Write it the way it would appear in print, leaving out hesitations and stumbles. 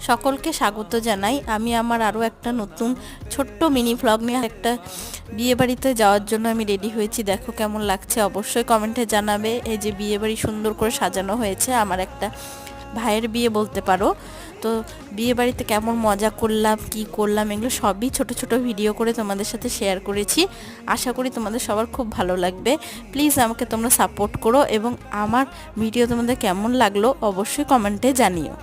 সকলকে স্বাগত জানাই। আমি আমার আরও একটা নতুন ছোট্ট মিনি ভ্লগ নিয়ে একটা বিয়ে বাড়িতে যাওয়ার জন্য আমি রেডি হয়েছি। দেখো কেমন লাগছে, অবশ্যই কমেন্টে জানাবে। এই যে বিয়ে বাড়ি সুন্দর করে সাজানো হয়েছে, আমার একটা ভাইয়ের বিয়ে বলতে পারো। তো বিয়ে বাড়িতে কেমন মজা করলাম, কি করলাম, এগুলো সবই ছোট ছোট ভিডিও করে তোমাদের সাথে শেয়ার করেছি। আশা করি তোমাদের সবার খুব ভালো লাগবে। প্লিজ আমাকে তোমরা সাপোর্ট করো এবং আমার ভিডিও তোমাদের কেমন লাগলো অবশ্যই কমেন্টে জানিও।